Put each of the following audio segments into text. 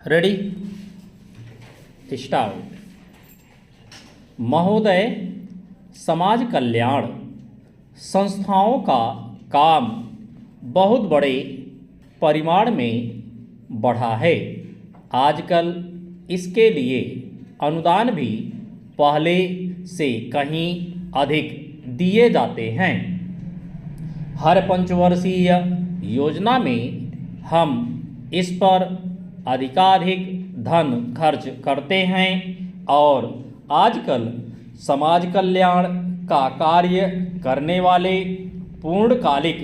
Ready start. महोदय, समाज कल्याण संस्थाओं का काम बहुत बड़े परिमाण में बढ़ा है। आजकल इसके लिए अनुदान भी पहले से कहीं अधिक दिए जाते हैं। हर पंचवर्षीय योजना में हम इस पर अधिकाधिक धन खर्च करते हैं और आजकल समाज कल्याण का कार्य करने वाले पूर्णकालिक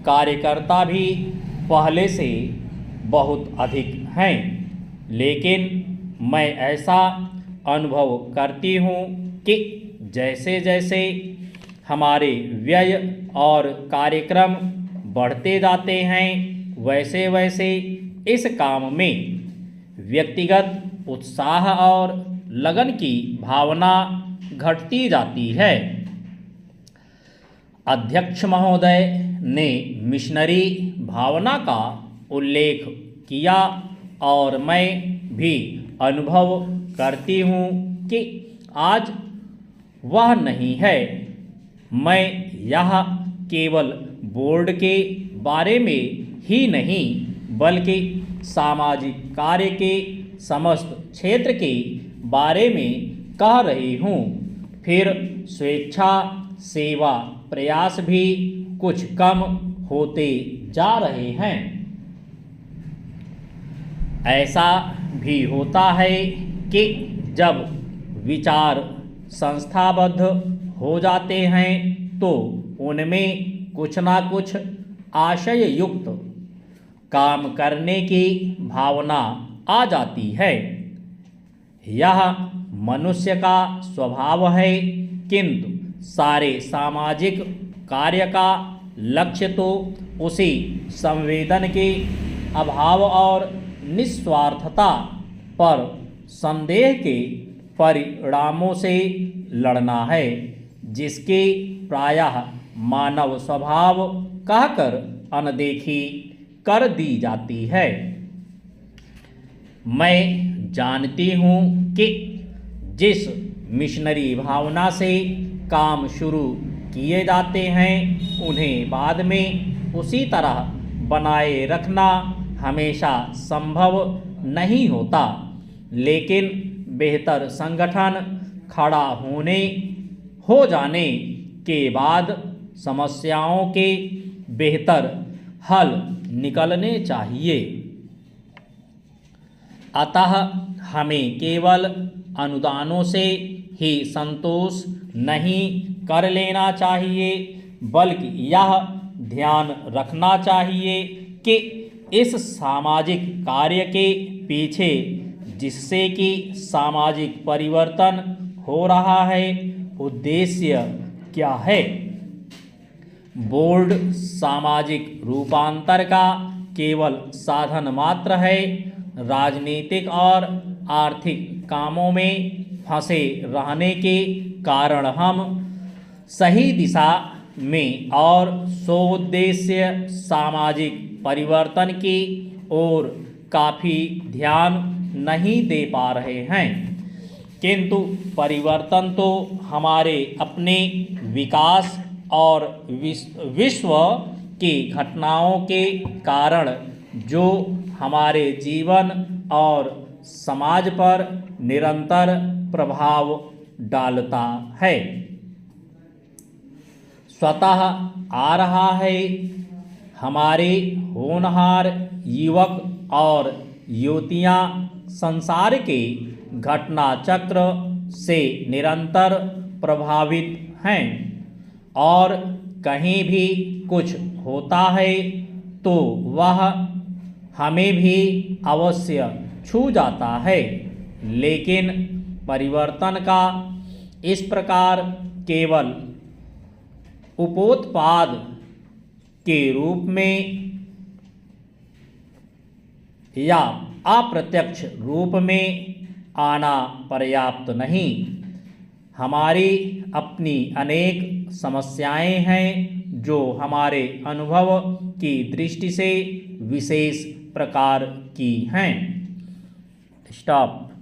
कार्यकर्ता भी पहले से बहुत अधिक हैं। लेकिन मैं ऐसा अनुभव करती हूँ कि जैसे जैसे हमारे व्यय और कार्यक्रम बढ़ते जाते हैं, वैसे वैसे इस काम में व्यक्तिगत उत्साह और लगन की भावना घटती जाती है। अध्यक्ष महोदय ने मिशनरी भावना का उल्लेख किया और मैं भी अनुभव करती हूँ कि आज वह नहीं है। मैं यह केवल बोर्ड के बारे में ही नहीं बल्कि सामाजिक कार्य के समस्त क्षेत्र के बारे में कह रही हूँ। फिर स्वेच्छा सेवा प्रयास भी कुछ कम होते जा रहे हैं। ऐसा भी होता है कि जब विचार संस्थाबद्ध हो जाते हैं तो उनमें कुछ ना कुछ आशय युक्त काम करने की भावना आ जाती है। यह मनुष्य का स्वभाव है, किंतु सारे सामाजिक कार्य का लक्ष्य तो उसी संवेदन के अभाव और निस्वार्थता पर संदेह के परिणामों से लड़ना है, जिसके प्रायः मानव स्वभाव कहकर अनदेखी कर दी जाती है। मैं जानती हूँ कि जिस मिशनरी भावना से काम शुरू किए जाते हैं उन्हें बाद में उसी तरह बनाए रखना हमेशा संभव नहीं होता, लेकिन बेहतर संगठन खड़ा हो जाने के बाद समस्याओं के बेहतर हल निकलने चाहिए। अतः हमें केवल अनुदानों से ही संतोष नहीं कर लेना चाहिए, बल्कि यह ध्यान रखना चाहिए कि इस सामाजिक कार्य के पीछे जिससे कि सामाजिक परिवर्तन हो रहा है उद्देश्य क्या है। बोर्ड सामाजिक रूपांतर का केवल साधन मात्र है। राजनीतिक और आर्थिक कामों में फंसे रहने के कारण हम सही दिशा में और सोउद्देश्य सामाजिक परिवर्तन की ओर काफ़ी ध्यान नहीं दे पा रहे हैं, किंतु परिवर्तन तो हमारे अपने विकास और विश्व की घटनाओं के कारण जो हमारे जीवन और समाज पर निरंतर प्रभाव डालता है स्वतः आ रहा है। हमारे होनहार युवक और युवतियां संसार के घटना चक्र से निरंतर प्रभावित हैं और कहीं भी कुछ होता है तो वह हमें भी अवश्य छू जाता है, लेकिन परिवर्तन का इस प्रकार केवल उपोत्पाद के रूप में या अप्रत्यक्ष रूप में आना पर्याप्त नहीं। हमारी अपनी अनेक समस्याएं हैं जो हमारे अनुभव की दृष्टि से विशेष प्रकार की हैं। स्टॉप।